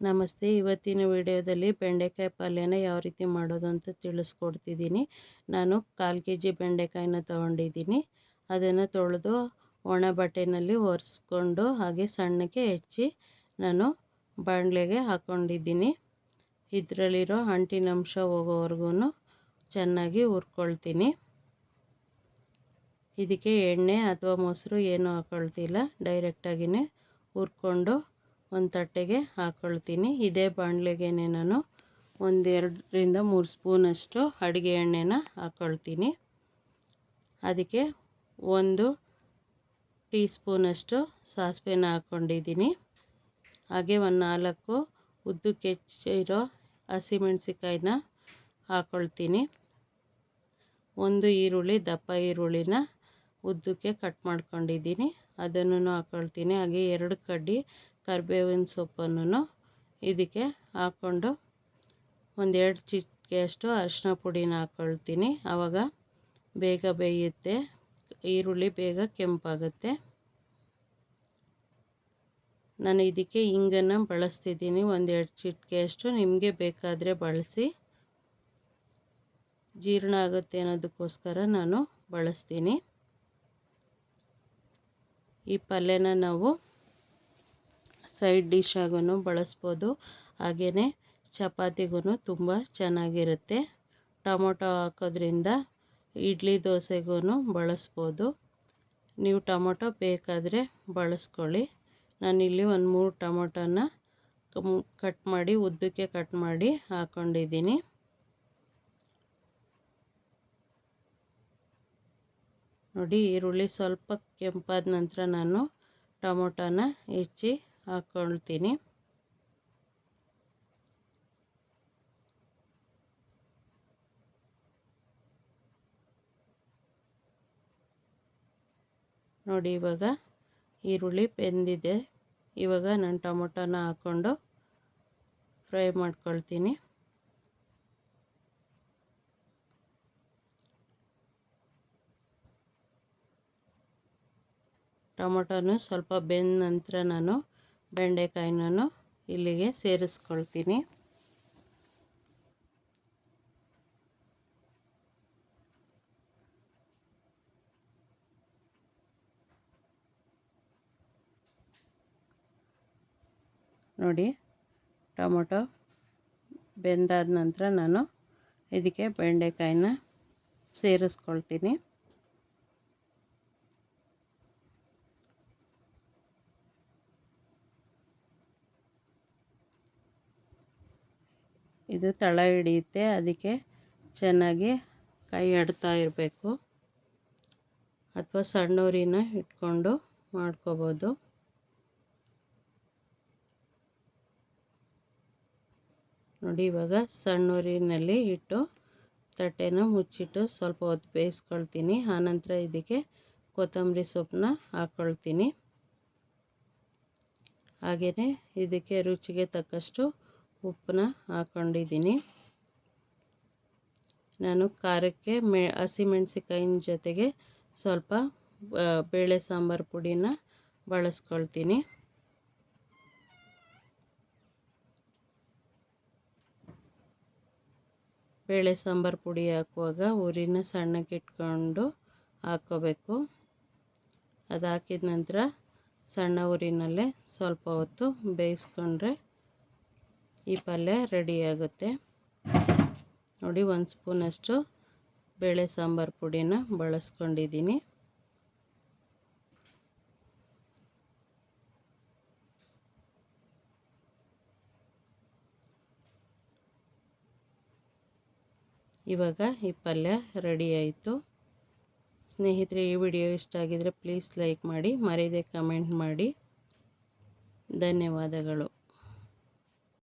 ನಮಸ್ತೆ. ಇವತ್ತಿನ ವಿಡಿಯೋದಲ್ಲಿ ಬೆಂಡೆಕಾಯಿ ಪಲ್ಯನ ಯಾವ ರೀತಿ ಮಾಡೋದು ಅಂತ ತಿಳಿಸ್ಕೊಡ್ತಿದ್ದೀನಿ. ನಾನು 1/4 kg ಬೆಂಡೆಕಾಯಿನ ತೊಗೊಂಡಿದ್ದೀನಿ. ಅದನ್ನು ತೊಳೆದು ಒಣ ಬಟ್ಟೆಯಲ್ಲಿ ಒರೆಸ್ಕೊಂಡು ಹಾಗೆ ಸಣ್ಣಕ್ಕೆ ಹೆಚ್ಚಿ ನಾನು ಬಾಣಲೆಗೆ ಹಾಕ್ಕೊಂಡಿದ್ದೀನಿ. ಇದರಲ್ಲಿರೋ ಅಂಟಿನಂಶ ಹೋಗೋವರೆಗೂ ಚೆನ್ನಾಗಿ ಹುರ್ಕೊಳ್ತೀನಿ. ಇದಕ್ಕೆ ಎಣ್ಣೆ ಅಥವಾ ಮೊಸರು ಏನೂ ಹಾಕ್ಕೊಳ್ತಿಲ್ಲ, ಡೈರೆಕ್ಟಾಗಿಯೇ ಹುರ್ಕೊಂಡು ಒಂದು ತಟ್ಟೆಗೆ ಹಾಕ್ಕೊಳ್ತೀನಿ. ಇದೇ ಬಾಣಲೆಗೆ ನಾನು 1-2 3 ಸ್ಪೂನಷ್ಟು ಅಡುಗೆ ಎಣ್ಣೆನ ಹಾಕ್ಕೊಳ್ತೀನಿ. ಅದಕ್ಕೆ 1 ಟೀ ಸ್ಪೂನಷ್ಟು ಸಾಸಿವೆನ ಹಾಕ್ಕೊಂಡಿದ್ದೀನಿ. ಹಾಗೆ 4 ಉದ್ದಕ್ಕೆ ಹೆಚ್ಚಿರೋ ಹಸಿಮೆಣಸಿಕಾಯಿನ ಹಾಕ್ಕೊಳ್ತೀನಿ. 1 ಈರುಳ್ಳಿ, ದಪ್ಪ ಈರುಳ್ಳಿನ ಉದ್ದಕ್ಕೆ ಕಟ್ ಮಾಡ್ಕೊಂಡಿದ್ದೀನಿ, ಅದನ್ನು ಹಾಕ್ಕೊಳ್ತೀನಿ. ಹಾಗೆ 2 ಕಡ್ಡಿ ಕರಿಬೇವಿನ ಸೊಪ್ಪನ್ನು ಇದಕ್ಕೆ ಹಾಕ್ಕೊಂಡು 1-2 ಚಿಟಿಕೆಯಷ್ಟು ಅರಿಶಿನ ಪುಡಿನ ಹಾಕ್ಕೊಳ್ತೀನಿ. ಆವಾಗ ಬೇಗ ಬೇಯುತ್ತೆ, ಈರುಳ್ಳಿ ಬೇಗ ಕೆಂಪಾಗುತ್ತೆ. ನಾನು ಇದಕ್ಕೆ ಹಿಂಗನ್ನು ಬಳಸ್ತಿದ್ದೀನಿ, 1-2 ಚಿಟಿಕೆಯಷ್ಟು. ನಿಮಗೆ ಬೇಕಾದರೆ ಬಳಸಿ, ಜೀರ್ಣ ಆಗುತ್ತೆ ಅನ್ನೋದಕ್ಕೋಸ್ಕರ ನಾನು ಬಳಸ್ತೀನಿ. ಈ ಪಲ್ಯನ ನಾವು ಸೈಡ್ ಡಿಶ್ ಆಗೂ ಬಳಸ್ಬೋದು, ಹಾಗೆಯೇ ಚಪಾತಿಗೂ ತುಂಬ ಚೆನ್ನಾಗಿರುತ್ತೆ. ಟೊಮೊಟೊ ಹಾಕೋದ್ರಿಂದ ಇಡ್ಲಿ ದೋಸೆಗೂ ಬಳಸ್ಬೋದು. ನೀವು ಟೊಮೊಟೊ ಬೇಕಾದರೆ ಬಳಸ್ಕೊಳ್ಳಿ. ನಾನಿಲ್ಲಿ 1-3 ಟೊಮೊಟೊನ ಕಟ್ ಮಾಡಿ ಉದ್ದಕ್ಕೆ ಕಟ್ ಮಾಡಿ ಹಾಕ್ಕೊಂಡಿದ್ದೀನಿ. ನೋಡಿ, ಈರುಳ್ಳಿ ಸ್ವಲ್ಪ ಕೆಂಪಾದ ನಂತರ ನಾನು ಟೊಮೊಟೊನ ಹೆಚ್ಚಿ ಹಾಕ್ಕೊಳ್ತೀನಿ. ನೋಡಿ, ಇವಾಗ ಈರುಳ್ಳಿ ಬೆಂದಿದೆ. ಇವಾಗ ನಾನು ಟೊಮೊಟೊನ ಹಾಕ್ಕೊಂಡು ಫ್ರೈ ಮಾಡ್ಕೊಳ್ತೀನಿ. ಟೊಮೊಟೊನು ಸ್ವಲ್ಪ ಬೆಂದ ನಂತರ ನಾನು ಬೆಂಡೆಕಾಯಿನೂ ಇಲ್ಲಿಗೆ ಸೇರಿಸ್ಕೊಳ್ತೀನಿ. ನೋಡಿ, ಟೊಮೊಟೊ ಬೆಂದಾದ ನಂತರ ನಾನು ಇದಕ್ಕೆ ಬೆಂಡೆಕಾಯಿನ ಸೇರಿಸ್ಕೊಳ್ತೀನಿ. ಇದು ತಳ ಹಿಡಿಯುತ್ತೆ, ಅದಕ್ಕೆ ಚೆನ್ನಾಗಿ ಕೈ ಆಡ್ತಾ ಇರಬೇಕು, ಅಥವಾ ಸಣ್ಣ ಉರಿನ ಇಟ್ಕೊಂಡು ಮಾಡ್ಕೋಬೋದು. ನೋಡಿ, ಇವಾಗ ಸಣ್ಣ ಉರಿನಲ್ಲಿ ಇಟ್ಟು ತಟ್ಟೆನ ಮುಚ್ಚಿಟ್ಟು ಸ್ವಲ್ಪ ಹೊತ್ತು ಬೇಯಿಸ್ಕೊಳ್ತೀನಿ. ಆನಂತರ ಇದಕ್ಕೆ ಕೊತ್ತಂಬರಿ ಸೊಪ್ಪನ್ನ ಹಾಕ್ಕೊಳ್ತೀನಿ. ಹಾಗೆಯೇ ಇದಕ್ಕೆ ರುಚಿಗೆ ತಕ್ಕಷ್ಟು ಉಪ್ಪನ್ನ ಹಾಕ್ಕೊಂಡಿದ್ದೀನಿ. ನಾನು ಖಾರಕ್ಕೆ ಹಸಿಮೆಣಸಿಕಾಯಿನ ಜೊತೆಗೆ ಸ್ವಲ್ಪ ಬೇಳೆ ಸಾಂಬಾರು ಪುಡಿನ ಬಳಸ್ಕೊಳ್ತೀನಿ. ಬೇಳೆ ಸಾಂಬಾರು ಪುಡಿ ಹಾಕುವಾಗ ಉರಿನ ಸಣ್ಣಕ್ಕೆ ಇಟ್ಕೊಂಡು ಹಾಕ್ಕೋಬೇಕು. ಅದು ಹಾಕಿದ ನಂತರ ಸಣ್ಣ ಉರಿನಲ್ಲೇ ಸ್ವಲ್ಪ ಹೊತ್ತು ಬೇಯಿಸ್ಕೊಂಡ್ರೆ ಈ ಪಲ್ಯ ರೆಡಿಯಾಗುತ್ತೆ. ನೋಡಿ, 1 ಸ್ಪೂನಷ್ಟು ಬೇಳೆ ಸಾಂಬಾರು ಪುಡಿನ ಬಳಸ್ಕೊಂಡಿದ್ದೀನಿ. ಇವಾಗ ಈ ಪಲ್ಯ ರೆಡಿ ಆಯಿತು. ಸ್ನೇಹಿತರೆ, ಈ ವಿಡಿಯೋ ಇಷ್ಟ ಆಗಿದರೆ ಪ್ಲೀಸ್ ಲೈಕ್ ಮಾಡಿ, ಮರೆಯದೆ ಕಮೆಂಟ್ ಮಾಡಿ. ಧನ್ಯವಾದಗಳು.